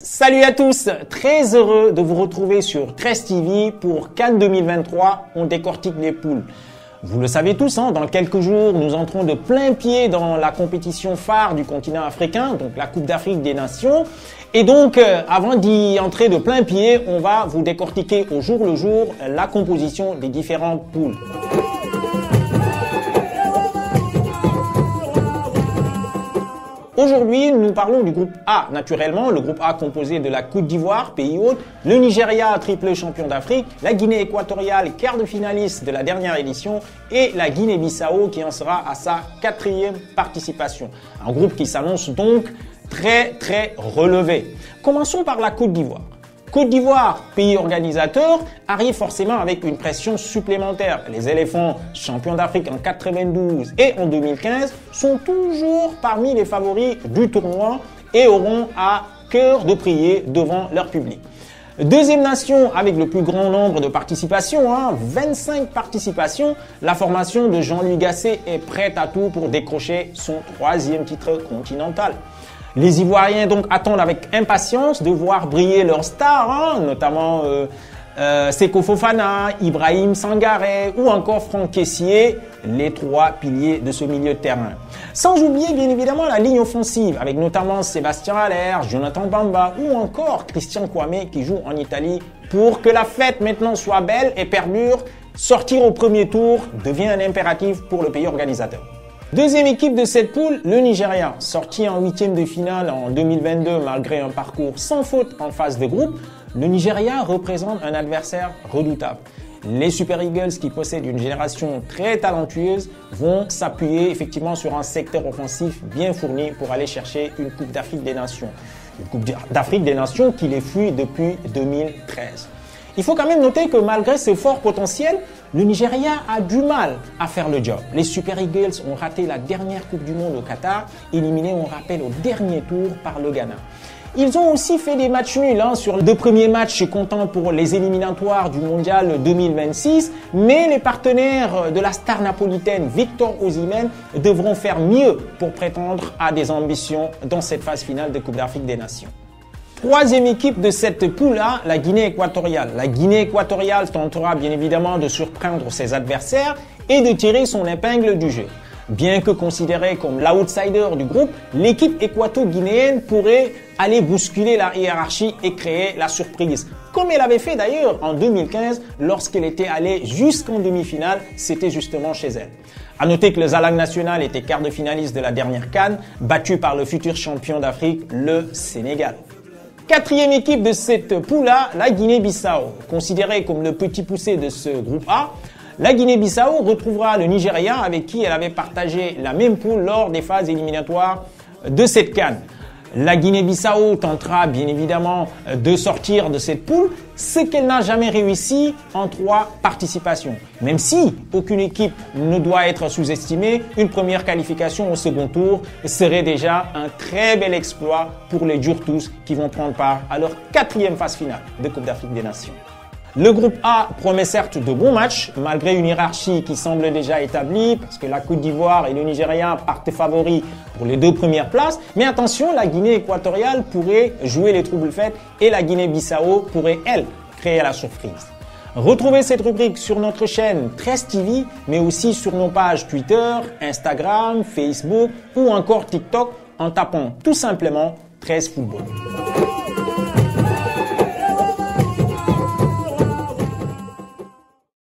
Salut à tous, très heureux de vous retrouver sur 13 TV pour CAN 2023, on décortique les poules. Vous le savez tous, dans quelques jours, nous entrons de plein pied dans la compétition phare du continent africain, donc la Coupe d'Afrique des Nations. Et donc, avant d'y entrer de plein pied, on va vous décortiquer au jour le jour la composition des différentes poules. Aujourd'hui, nous parlons du groupe A. Naturellement, le groupe A composé de la Côte d'Ivoire, pays hôte, le Nigeria, triple champion d'Afrique, la Guinée équatoriale, quart de finaliste de la dernière édition, et la Guinée-Bissau qui en sera à sa 4e participation. Un groupe qui s'annonce donc très relevé. Commençons par la Côte d'Ivoire. Côte d'Ivoire, pays organisateur, arrive forcément avec une pression supplémentaire. Les éléphants, champions d'Afrique en 92 et en 2015, sont toujours parmi les favoris du tournoi et auront à cœur de prier devant leur public. Deuxième nation avec le plus grand nombre de participations, 25 participations, la formation de Jean-Louis Gasset est prête à tout pour décrocher son 3e titre continental. Les Ivoiriens donc attendent avec impatience de voir briller leurs stars, notamment Seko Fofana, Ibrahim Sangaré ou encore Franck Kessié, les 3 piliers de ce milieu de terrain. Sans oublier bien évidemment la ligne offensive avec notamment Sébastien Haller, Jonathan Bamba ou encore Christian Kwame qui joue en Italie. Pour que la fête maintenant soit belle et perdure, sortir au premier tour devient un impératif pour le pays organisateur. Deuxième équipe de cette poule, le Nigeria, sorti en 8e de finale en 2022 malgré un parcours sans faute en phase de groupe, le Nigeria représente un adversaire redoutable. Les Super Eagles qui possèdent une génération très talentueuse vont s'appuyer effectivement sur un secteur offensif bien fourni pour aller chercher une Coupe d'Afrique des Nations. Une Coupe d'Afrique des Nations qui les fuit depuis 2013. Il faut quand même noter que malgré ce fort potentiel, le Nigeria a du mal à faire le job. Les Super Eagles ont raté la dernière Coupe du Monde au Qatar, éliminés, on rappelle, au dernier tour par le Ghana. Ils ont aussi fait des matchs nuls sur les 2 premiers matchs comptant pour les éliminatoires du Mondial 2026, mais les partenaires de la star napolitaine Victor Osimhen devront faire mieux pour prétendre à des ambitions dans cette phase finale de Coupe d'Afrique des Nations. Troisième équipe de cette poule-là, la Guinée équatoriale. La Guinée équatoriale tentera bien évidemment de surprendre ses adversaires et de tirer son épingle du jeu. Bien que considérée comme l'outsider du groupe, l'équipe équato-guinéenne pourrait aller bousculer la hiérarchie et créer la surprise. Comme elle avait fait d'ailleurs en 2015 lorsqu'elle était allée jusqu'en demi-finale, c'était justement chez elle. À noter que le Zalang National était quart de finaliste de la dernière CAN, battu par le futur champion d'Afrique, le Sénégal. 4e équipe de cette poule-là, la Guinée-Bissau. Considérée comme le petit poussé de ce groupe A, la Guinée-Bissau retrouvera le Nigeria avec qui elle avait partagé la même poule lors des phases éliminatoires de cette CAN. La Guinée-Bissau tentera bien évidemment de sortir de cette poule, ce qu'elle n'a jamais réussi en 3 participations. Même si aucune équipe ne doit être sous-estimée, une première qualification au second tour serait déjà un très bel exploit pour les Djurtous qui vont prendre part à leur 4e phase finale de Coupe d'Afrique des Nations. Le groupe A promet certes de bons matchs, malgré une hiérarchie qui semble déjà établie, parce que la Côte d'Ivoire et le Nigeria partent favoris pour les 2 premières places. Mais attention, la Guinée équatoriale pourrait jouer les troubles-fêtes et la Guinée-Bissau pourrait, elle, créer la surprise. Retrouvez cette rubrique sur notre chaîne 13 TV, mais aussi sur nos pages Twitter, Instagram, Facebook ou encore TikTok en tapant tout simplement 13 Football.